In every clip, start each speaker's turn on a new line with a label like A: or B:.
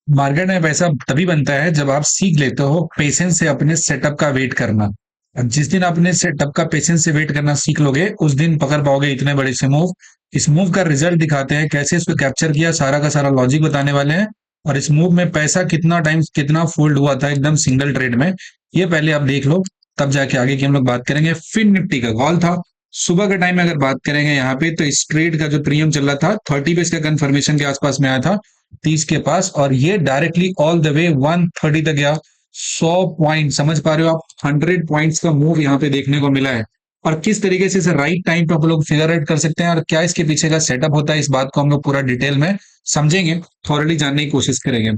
A: Market में पैसा तभी बनता है जब आप सीख लेते हो पेशेंस से अपने सेटअप का वेट करना। अब जिस दिन अपने सेटअप का पेशेंस से वेट करना सीख लोगे उस दिन पकड़ पाओगे इतने बड़े से मूव। इस मूव का रिजल्ट दिखाते हैं, कैसे इसको कैप्चर किया, सारा का सारा लॉजिक बताने वाले हैं। और इस मूव में पैसा कितना टाइम कितना फोल्ड हुआ था एकदम सिंगल ट्रेड में, ये पहले आप देख लो। तब जाके आगे की हम लोग बात करेंगे। फिन निफ्टी का कॉल था सुबह के टाइम में, अगर बात करेंगे यहाँ पे तो इस ट्रेड का जो प्रीमियम चल रहा था 30 पे इसका कंफर्मेशन के आसपास में आया था, 30 के पास, और ये डायरेक्टली ऑल द वे 130 तक गया। 100 पॉइंट, समझ पा रहे हो आप, 100 पॉइंट्स का मूव यहाँ पे देखने को मिला है। और किस तरीके से इसे राइट टाइम पे हम लोग फिगर आउट कर सकते हैं और क्या इसके पीछे का सेटअप होता है, इस बात को हम लोग पूरा डिटेल में समझेंगे, थॉरली जानने की कोशिश करेंगे।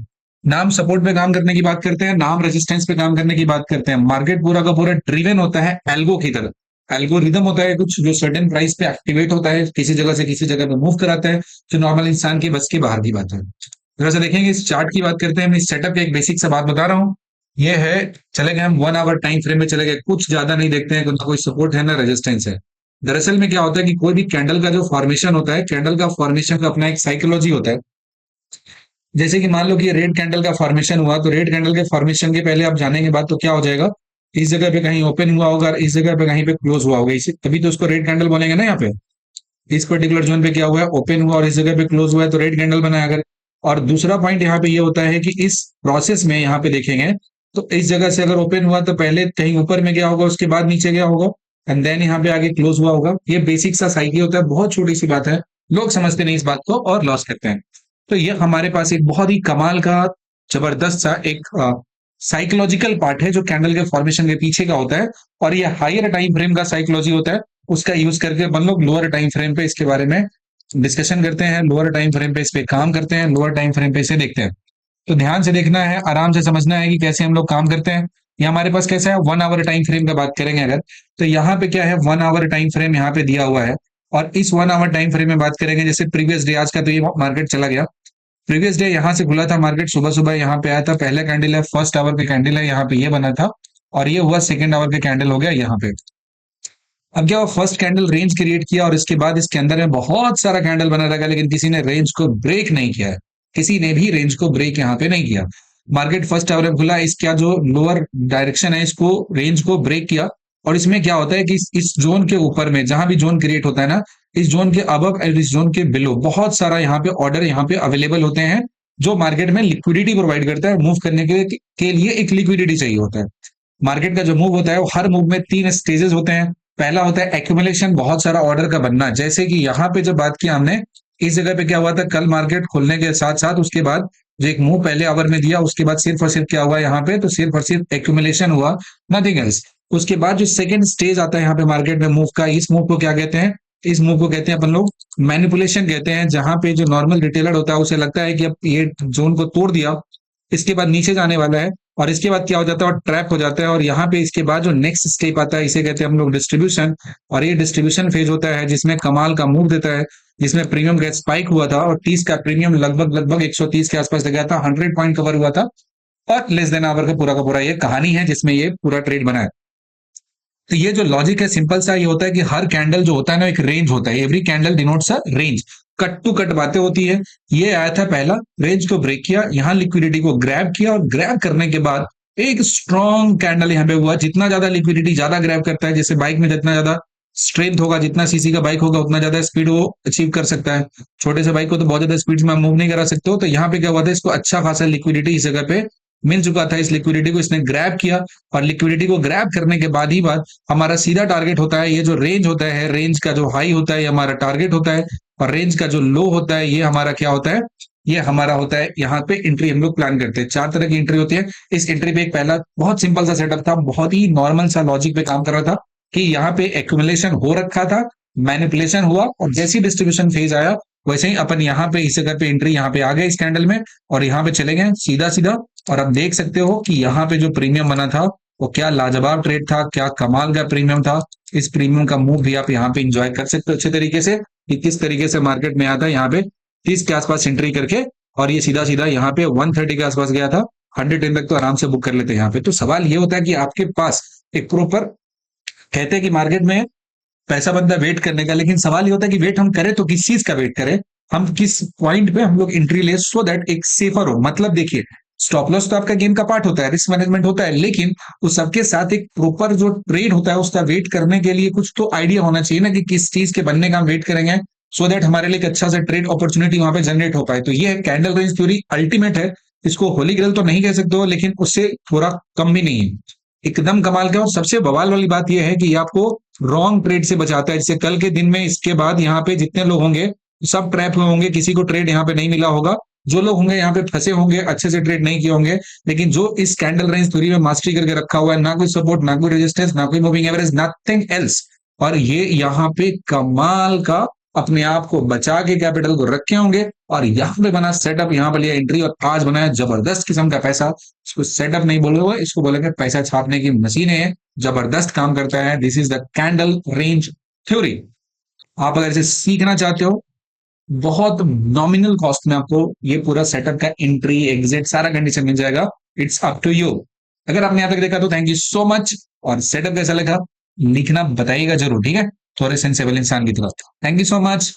A: नाम सपोर्ट पे काम करने की बात करते हैं, नाम रेजिस्टेंस पे काम करने की बात करते हैं। मार्केट पूरा का पूरा ड्रिवन होता है एल्गो की तरह। एल्गोरिदम होता है कुछ जो सर्टेन प्राइस पे एक्टिवेट होता है, किसी जगह से किसी जगह पे मूव कराता है, जो नॉर्मल इंसान के बस के बाहर की बात है। थोड़ा सा देखेंगे, इस चार्ट की बात करते हैं। मैं इस सेटअप की एक बेसिक सा बात बता रहा हूँ। ये है, चले गए हम 1 आवर टाइम फ्रेम में चले गए, कुछ ज्यादा नहीं देखते हैं, ना कोई सपोर्ट है ना रेजिस्टेंस है। दरअसल में क्या होता है कि कोई भी कैंडल का जो फॉर्मेशन होता है, कैंडल का फॉर्मेशन का अपना एक साइकोलॉजी होता है। जैसे कि मान लो कि रेड कैंडल का फॉर्मेशन हुआ, तो रेड कैंडल के फॉर्मेशन के पहले आप जानेंगे बात तो क्या हो जाएगा, इस जगह पे कहीं ओपन हुआ होगा, इस जगह पे कहीं पे क्लोज हुआ होगा, इसे तभी तो उसको रेड कैंडल बोलेंगे ना। यहाँ पे इस पर्टिकुलर जोन पे क्या हुआ है, ओपन हुआ, और इस जगह पे क्लोज हुआ है, तो रेड कैंडल बना है अगर। और दूसरा पॉइंट यहाँ पे ये होता है कि इस प्रोसेस में यहाँ पे देखेंगे तो इस जगह से अगर ओपन हुआ तो पहले कहीं ऊपर में गया होगा, उसके बाद नीचे गया होगा, एंड देन यहाँ पे आगे क्लोज हुआ होगा। ये बेसिक सा साइकिल होता है, बहुत छोटी सी बात है, लोग समझते नहीं इस बात को और लॉस करते हैं। तो ये हमारे पास एक बहुत ही कमाल का जबरदस्त सा एक साइकोलॉजिकल पार्ट है जो कैंडल के फॉर्मेशन के पीछे का होता है। और ये हायर टाइम फ्रेम का साइकोलॉजी होता है, उसका यूज करके अपन लोग लोअर टाइम फ्रेम पे इसके बारे में डिस्कशन करते हैं, लोअर टाइम फ्रेम पे इस पे काम करते हैं, लोअर टाइम फ्रेम पे इसे देखते हैं। तो ध्यान से देखना है, आराम से समझना है कि कैसे हम लोग काम करते हैं। ये हमारे पास कैसा है, 1 आवर टाइम फ्रेम का बात करेंगे अगर, तो यहाँ पे क्या है, 1 आवर टाइम फ्रेम यहाँ पे दिया हुआ है। और इस 1 आवर टाइम फ्रेम में बात करेंगे, जैसे प्रीवियस डे आज का तो ये मार्केट चला गया। प्रीवियस डे यहाँ से खुला था मार्केट, सुबह सुबह यहाँ पे आया था, पहला कैंडल है, फर्स्ट आवर का कैंडल है, यहाँ पे ये बना था, और ये हुआ सेकंड आवर का कैंडल हो गया यहाँ पे। अब क्या हुआ, फर्स्ट कैंडल रेंज क्रिएट किया और इसके बाद इसके अंदर में बहुत सारा कैंडल बना लगा, लेकिन किसी ने रेंज को ब्रेक नहीं किया है, किसी ने भी रेंज को ब्रेक यहाँ पे नहीं किया। मार्केट फर्स्ट आवर में खुला, इसका जो लोअर डायरेक्शन है इसको रेंज को ब्रेक किया। और इसमें क्या होता है कि इस जोन के ऊपर में जहां भी जोन क्रिएट होता है ना, इस जोन के अबव और इस जोन के बिलो बहुत सारा यहाँ पे ऑर्डर यहाँ पे अवेलेबल होते हैं, जो मार्केट में लिक्विडिटी प्रोवाइड करता है। मूव करने के लिए एक लिक्विडिटी चाहिए होता है। मार्केट का जो मूव होता है वो हर मूव में 3 स्टेजेस होते हैं। पहला होता है एक्यूमुलेशन, बहुत सारा ऑर्डर का बनना, जैसे कि यहाँ पे जब बात किया हमने, इस जगह पे क्या हुआ था, कल मार्केट खुलने के साथ साथ उसके बाद जो एक मूव पहले आवर में दिया, उसके बाद सिर्फ और सिर्फ क्या हुआ यहाँ पे, तो सिर्फ और सिर्फ एक्यूमुलेशन हुआ, नथिंग एल्स। उसके बाद जो सेकंड स्टेज आता है यहाँ पे मार्केट में मूव का, इस मूव को क्या कहते हैं, इस मूव को कहते हैं अपन लोग मैनिपुलेशन कहते हैं, जहां पे जो नॉर्मल रिटेलर होता है उसे लगता है कि अब ये जोन को तोड़ दिया, इसके बाद नीचे जाने वाला है, और इसके बाद क्या हो जाता है, और ट्रैप हो जाता है। और यहाँ पे इसके बाद जो नेक्स्ट स्टेप आता है इसे कहते हैं हम लोग डिस्ट्रीब्यूशन। और ये डिस्ट्रीब्यूशन फेज होता है जिसमें कमाल का मूव देता है, जिसमें प्रीमियम का स्पाइक हुआ था और 30 का प्रीमियम लगभग लगभग 130 के आसपास गया था, 100 पॉइंट कवर हुआ था। और लेस देन आवर का पूरा ये कहानी है जिसमें ये पूरा ट्रेड बना है। तो ये जो लॉजिक है सिंपल सा, ये होता है कि हर कैंडल जो होता है ना एक रेंज होता है, every candle denotes a range. Cut to cut बातें होती है। ये आया था पहला, रेंज को ब्रेक किया, यहाँ लिक्विडिटी को ग्रैब किया, और ग्रैब करने के बाद एक स्ट्रॉन्ग कैंडल यहाँ पे हुआ। जितना ज्यादा लिक्विडिटी ज्यादा ग्रैब करता है, जैसे बाइक में जितना ज्यादा स्ट्रेंथ होगा, जितना सीसी का बाइक होगा उतना ज्यादा स्पीड वो अचीव कर सकता है। छोटे से बाइक को तो बहुत ज्यादा स्पीड में आप मूव नहीं करा सकते हो। तो यहाँ पे क्या हुआ था, इसको अच्छा खासा लिक्विडिटी इस जगह पे मिल चुका था, इस लिक्विडिटी को इसने ग्रैब किया। और लिक्विडिटी को ग्रैब करने के बाद ही बात हमारा सीधा टारगेट होता है, ये जो रेंज होता है, रेंज का जो हाई होता है ये हमारा टारगेट होता है, और रेंज का जो लो होता है ये हमारा क्या होता है, ये हमारा होता है। यहाँ पे एंट्री हम लोग प्लान करते हैं, 4 तरह की एंट्री होती है। इस एंट्री पे एक पहला बहुत सिंपल सा सेटअप था, बहुत ही नॉर्मल सा लॉजिक पे काम कर रहा था, कि यहाँ पे एक्यूमुलेशन हो रखा था, मैनिपुलेशन हुआ, और जैसी डिस्ट्रीब्यूशन फेज आया वैसे ही अपन यहाँ पे इस जगह पे एंट्री यहाँ पे आ गए इस कैंडल में, और यहाँ पे चले गए सीधा सीधा। और अब देख सकते हो कि यहाँ पे जो प्रीमियम बना था वो क्या लाजवाब ट्रेड था, क्या कमाल का प्रीमियम था। इस प्रीमियम का मूव भी आप यहाँ पे इंजॉय कर सकते हो अच्छे तरीके से, कि किस तरीके से मार्केट में आता है यहाँ पे 30 के आसपास एंट्री करके, और ये सीधा सीधा यहाँ पे 130 के आसपास गया था। 110 तक तो आराम से बुक कर लेते हैं यहाँ पे। तो सवाल ये होता है कि आपके पास एक प्रॉपर, कहते हैं कि मार्केट में पैसा बनता है वेट करने का, लेकिन सवाल ये होता है कि वेट हम करें तो किस चीज का वेट करें। हम किस पॉइंट पे हम लोग एंट्री ले सो दैट एक सेफर हो। मतलब देखिए, स्टॉप लॉस तो आपका गेम का पार्ट होता है, रिस्क मैनेजमेंट होता है, लेकिन उस सबके साथ एक प्रॉपर जो ट्रेड होता है उसका वेट करने के लिए कुछ तो आइडिया होना चाहिए ना, कि किस चीज के बनने का हम वेट करेंगे सो दैट हमारे लिए एक अच्छा सा ट्रेड अपॉर्चुनिटी वहां पे जनरेट हो पाए। तो ये कैंडल रेंज थ्योरी अल्टीमेट है। इसको होली ग्रेल तो नहीं कह सकते हो, लेकिन उससे थोड़ा कम भी नहीं है, एकदम कमाल का। और सबसे बवाल वाली बात यह है कि ये आपको रॉन्ग ट्रेड से बचाता है। जैसे कल के दिन में इसके बाद यहाँ पे जितने लोग होंगे सब ट्रैप हुए होंगे, किसी को ट्रेड यहाँ पे नहीं मिला होगा। जो लोग होंगे यहाँ पे फंसे होंगे, अच्छे से ट्रेड नहीं किए होंगे, लेकिन जो इस कैंडल रेंज थ्योरी में मास्टरी करके रखा हुआ है, ना कोई सपोर्ट, ना कोई रेजिस्टेंस, ना कोई मूविंग एवरेज, नथिंग एल्स, और ये यहाँ पे कमाल का अपने आप को बचा के कैपिटल को रखे होंगे, और यहाँ पे बना सेटअप, यहाँ पे लिया एंट्री, और आज बनाया जबरदस्त किस्म का पैसा। इसको सेटअप नहीं बोलोगे, इसको बोलेंगे पैसा छापने की मशीन है, जबरदस्त काम करता है। This is the candle range theory. आप अगर इसे सीखना चाहते हो, बहुत नॉमिनल कॉस्ट में आपको ये पूरा सेटअप का एंट्री एग्जिट सारा कंडीशन मिल जाएगा। It's up to you. अगर आपने यहां तक देखा तो थैंक यू सो मच, और सेटअप कैसा लगा लिखना बताइएगा जरूर, ठीक है, थोड़े सेंसेबल इंसान की तरफ। Thank you so much.